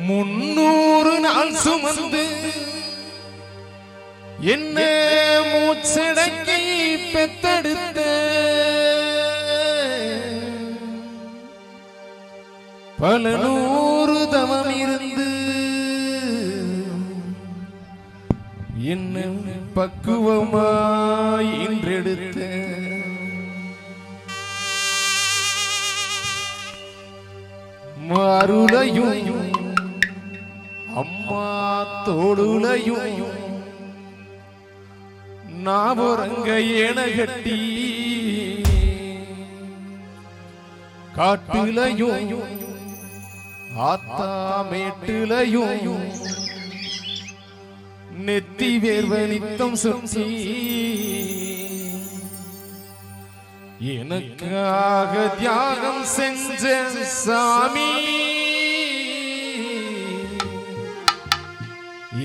300 நாள் சுமந்து என்ன மூச்சடக்கி பெத்தெடுத்த பல நூறு தவம் இருந்து என்ன பக்குவமாய் இன்றெடுத்த மாருளையும் அம்மா தோடுலையும் நாவரங்க ஏனகட்டி காட்டுலையும் ஆத்தா மேட்டுலையும் நெத்தி வேர்வனித்தம் சுற்றி எனக்காக தியாகம் செஞ்ச சாமி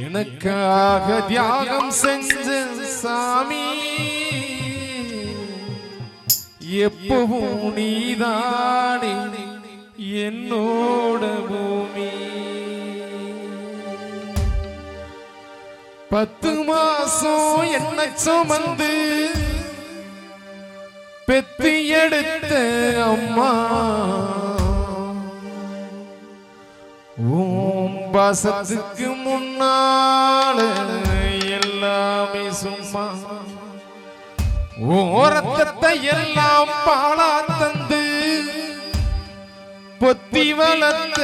எனக்காக தியாகம் செஞ்ச சாமி எப்பவும் நீதானே என்னோட பூமி 10 மாசம் என்ன சுமந்து பெத்தி எடுத்த அம்மா ஓம் பாசத்துக்கு முன்னால எல்லாமே சும்மா ஓரத்தத்தை எல்லாம் பாலா தந்து பொத்தி வளர்த்த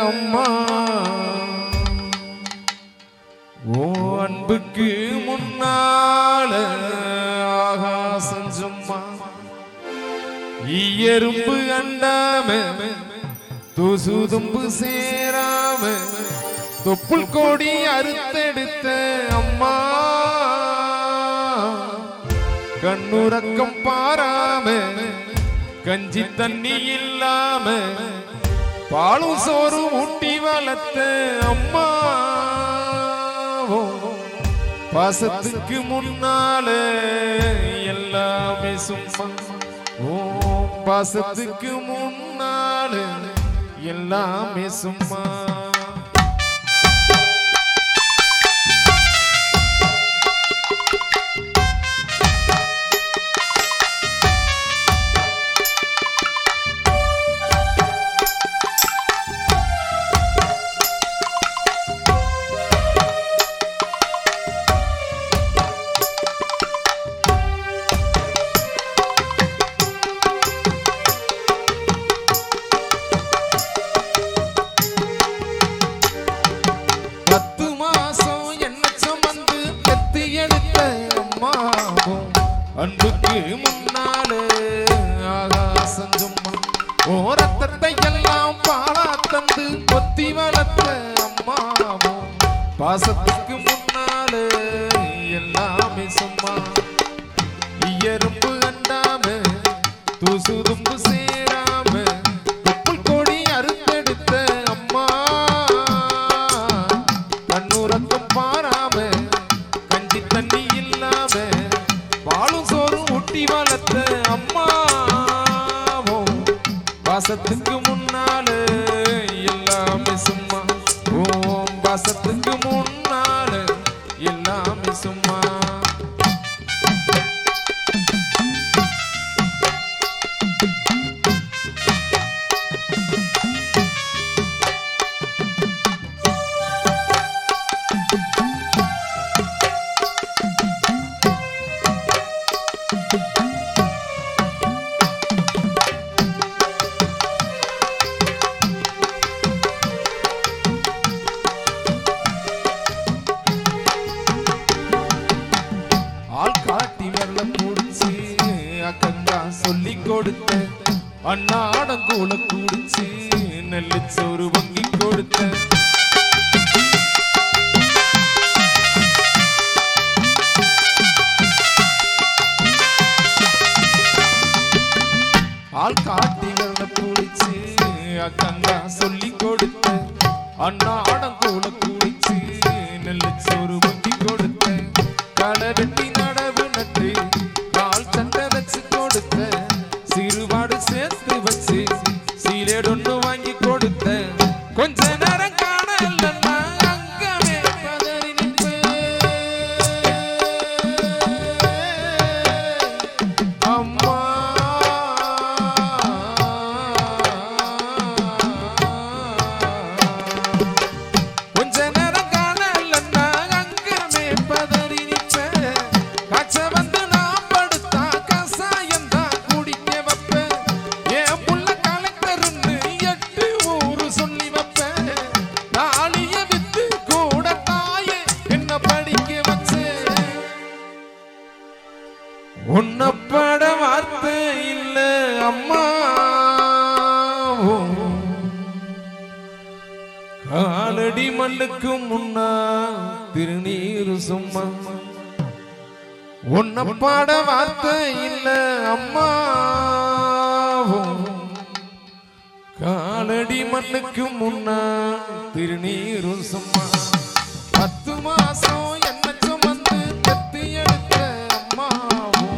அம்மா ஓ அன்புக்கு முன்னால ஆகாசம் சும்மா எறும்பு அண்டாம தூசுதும்பு சேராம தொப்புள் கோடி அறுத்தெடுத்த அம்மா கண்ணுறக்கம் பாராம கஞ்சி தண்ணி இல்லாம பாலும் சோறு ஊட்டி வளர்த்த அம்மா பாசத்துக்கு முன்னால எல்லாமே சும்மா ஓ பாசத்துக்கு முன்னால எல்லாமே சும்மா அன்புக்கு முன்னாலே ஆகாசம் சும்மா ஓரத்தத்தை எல்லாம் பாலா தந்து கொத்தி வளர்த்த அம்மாவும் பாசத்துக்கு முன்னாலே எல்லாமே சும்மா எறும்பு அண்டாம தூசுதும்பு சேராம தொப்புள் கோடி அறுத்தெடுத்த அம்மா கண்ணுறக்கம் பாராம கஞ்சி தண்ணி இல்லாம பாலும் சோறும் ஊட்டி வளர்த்த அம்மாவோ பாசத்துக்கு முன்னால எல்லாமே சும்மா ஓம் பாசத்துக்கு முன்னால எல்லாமே சும்மா சொல்லி கொடுத்த அண்ணாடம் கூட குடிச்சு நெல்லு சோறு வங்கி கொடுத்த ஆள் காட்டி வரல குடிச்சு அக்கங்கா சொல்லி கொடுத்த அண்ணாடம் கூட குடிச்சு நெல்லு சோறு வங்கி கொடுத்த களை வெட்டி நடவு நட்டு கால் சண்டை வச்சு கொடுத்த சிறுபாடு சேர்த்து வச்சு சீலேடொன்னு வாங்கி கொடுத்த கொஞ்ச நேரம் காண உன்னப்பட வார்த்தை இல்ல அம்மா காலடி மண்ணுக்கு முன்னா திருநீரு சும்மா உன்னப்பாட வார்த்தை இல்ல அம்மா காலடி மண்ணுக்கு முன்னா திருநீரு சும்மா 10 மாசம் என்ன சுமந்து கத்தி எடுத்த அம்மாவும்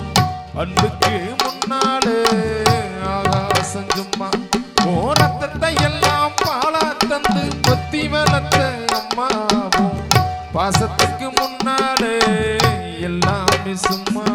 அன்புக்கு முன்னாலே ஆகாசம் சும்மா ரத்தத்தை எல்லாம் பாலா தந்து கொத்தி வளர்த்த அம்மாவும் பாசத்துக்கு முன்னாலே எல்லாமே சும்மா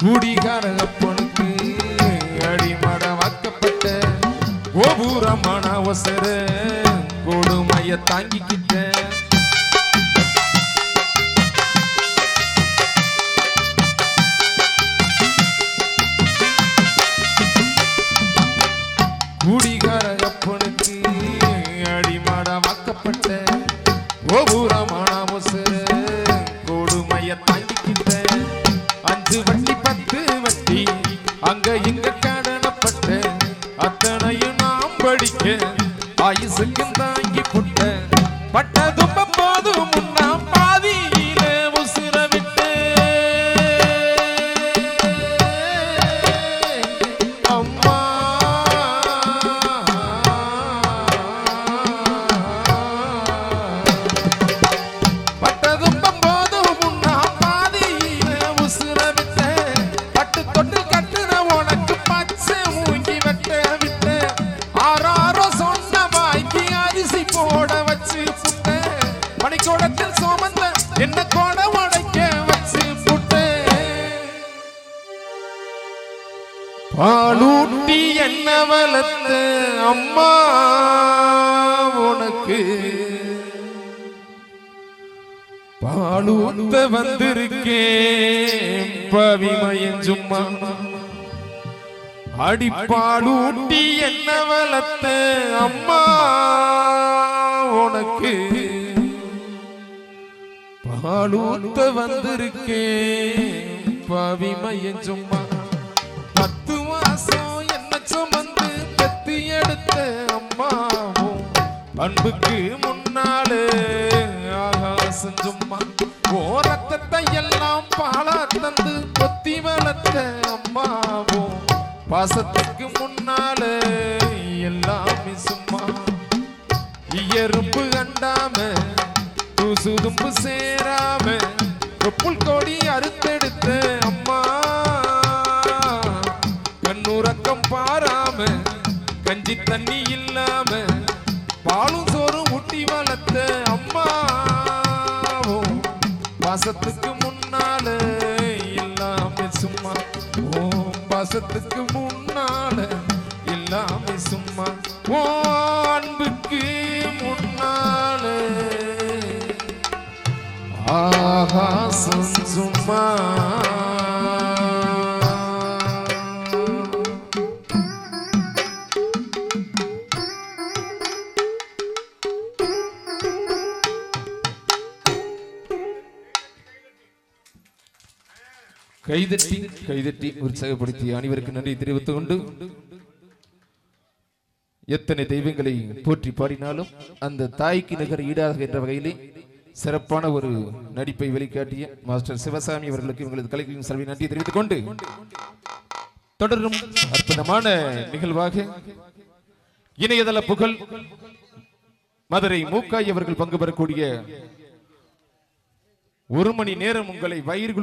குடிகாரப்பனுக்கு அடிமடமாக்கப்பட்ட கோபுரமான அவசர கொடுமைய தாங்கிக்கிட்ட குடிகாரப்பனுக்கு அடிமடமாக்கப்பட்ட கோபுரமான அவசர கொடுமைய தாங்கிக்கிட்ட 5 வட்டி 10 வட்டி அங்க இங்க கடனப்பட்ட அத்தனையும் நாம் படிக்க ஆயுசுக்கும் தாங்கி புட்ட பட்டதும் போதும் முன்னா பாதியில உசுர விட்டு அம்மா பட்டதும் போதும் முன்னா பாதியில உசுர விட்ட பட்டு தொட்டு கட்டுற உனக்கு பச்சை மூங்கி வெட்ட விட்ட ஆறாரோ சொன்ன வாய்க்கு அரிசி போட வச்சு புட்ட மணிக்கோடத்தில் சோமந்த என்ன கோட உடைக்க வச்சு புட்ட பாலூட்டி என்ன வளர்த்த அம்மா உனக்கு பாலூத்த வந்திருக்கேன் பவிமயன் சும்மா அடிப்பாலூட்டி என்ன வளர்த்த அம்மா உனக்கு பாலூத்த வந்திருக்கேன் பவிமயன் சும்மா 10 மாசம் என்ன சுமந்து கத்தி எடுத்த அம்மாவும் அன்புக்கு முன்னாலே ஆகாசம் சும்மா ரத்தத்தை எல்லாம் பாலா தந்து கொத்தி வளர்த்த அம்மாவும் பாசத்துக்கு முன்னாலே எல்லாமே சும்மா எறும்பு கண்டாம தூசுதும்பு சேராம புல் கொடி அறுத்தெடுத்த அம்மா கண்ணுறக்கம் பாராம கஞ்சி தண்ணி இல்லாம பாலும் சோறும் ஊட்டி வளர்த்த அம்மா பாசத்துக்கு முன்னால எல்லாமே சும்மா பாசத்துக்கு முன்னால எல்லாமே சும்மா அன்புக்கு முன்னால ஆகாசம் சும்மா கைதட்டி உற்சாகப்படுத்தி அனைவருக்கு நன்றி தெரிவித்துக் கொண்டு எத்தனை தெய்வங்களை போற்றி பாடினாலும் அந்த தாய்க்கு நிகர் ஈடாக என்ற வகையிலே சிறப்பான ஒரு நடிப்பை வெளிக்காட்டிய மாஸ்டர் சிவசாமி அவர்களுக்கு உங்களது கலைகளின் சார்பை நன்றி தெரிவித்துக் கொண்டு தொடரும் அற்புதமான நிகழ்வாக இணையதள புகழ் மதுரை மூக்காய் அவர்கள் பங்கு பெறக்கூடிய 1 மணி நேரம் உங்களை வயிறு